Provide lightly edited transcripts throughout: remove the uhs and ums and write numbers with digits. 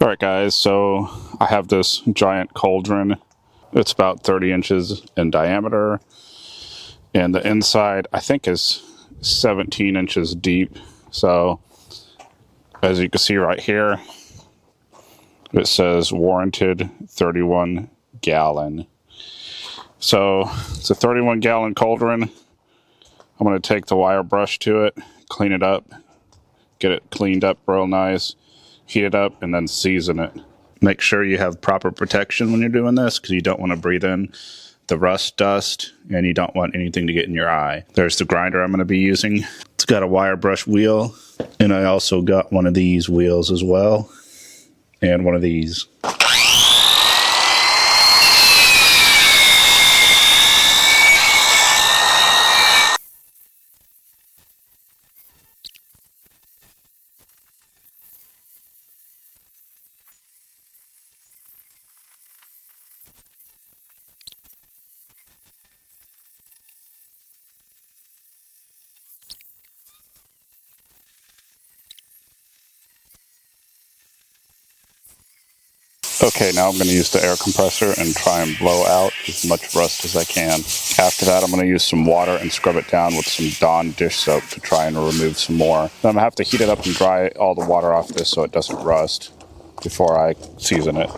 Alright guys, so I have this giant cauldron. It's about 30 inches in diameter, and the inside I think is 17 inches deep. So as you can see right here, it says warranted 31 gallon. So it's a 31 gallon cauldron. I'm going to take the wire brush to it, clean it up, get it cleaned up real nice, heat it up, and then season it. Make sure you have proper protection when you're doing this, because you don't want to breathe in the rust dust, and you don't want anything to get in your eye. There's the grinder I'm going to be using. It's got a wire brush wheel, and I also got one of these wheels as well, and one of these. Okay, now I'm going to use the air compressor and try and blow out as much rust as I can. After that, I'm going to use some water and scrub it down with some Dawn dish soap to try and remove some more. Then I'm going to have to heat it up and dry all the water off this so it doesn't rust before I season it.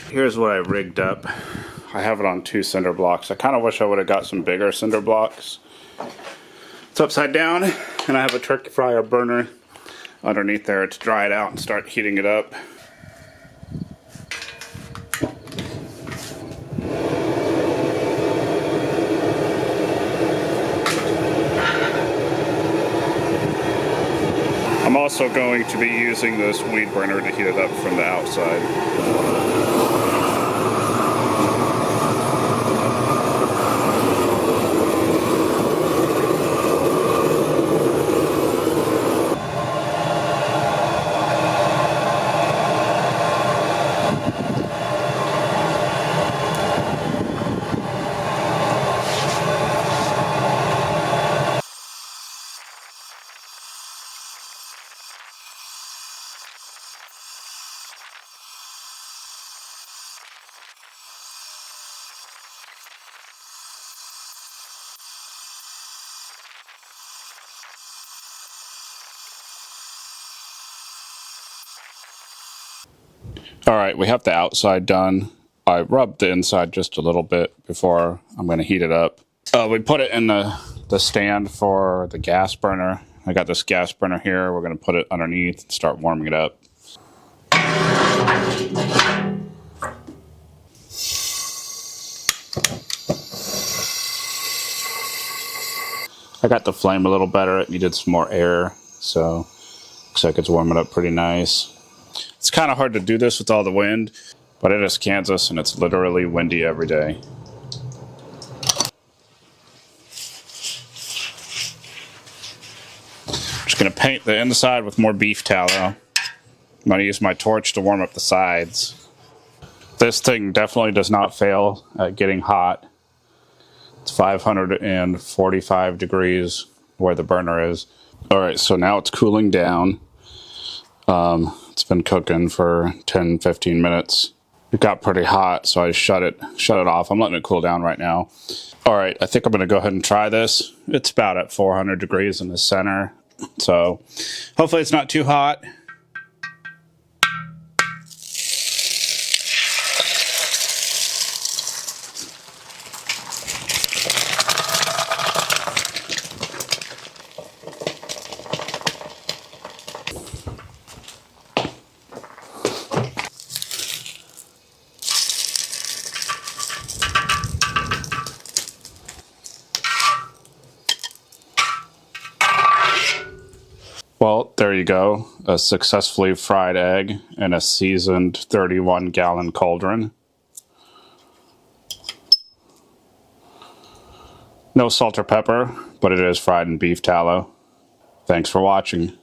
Here's what I rigged up. I have it on 2 cinder blocks. I kind of wish I would have got some bigger cinder blocks. It's upside down, and I have a turkey fryer burner underneath there to dry it out and start heating it up. I'm also going to be using this weed burner to heat it up from the outside. All right, we have the outside done. I rubbed the inside just a little bit before I'm going to heat it up. We put it in the stand for the gas burner. I got this gas burner here. We're going to put it underneath and start warming it up. I got the flame a little better. It needed some more air, so looks like it's warming up pretty nice. It's kind of hard to do this with all the wind, but it is Kansas and it's literally windy every day. Just going to paint the inside with more beef tallow. I'm going to use my torch to warm up the sides. This thing definitely does not fail at getting hot. It's 545 degrees where the burner is. All right, so now it's cooling down. It's been cooking for 10-15 minutes. It got pretty hot, so I shut it off. I'm letting it cool down right now. All right, I think I'm gonna go ahead and try this. It's about at 400 degrees in the center, so hopefully it's not too hot. Well, there you go. A successfully fried egg in a seasoned 31-gallon cauldron. No salt or pepper, but it is fried in beef tallow. Thanks for watching.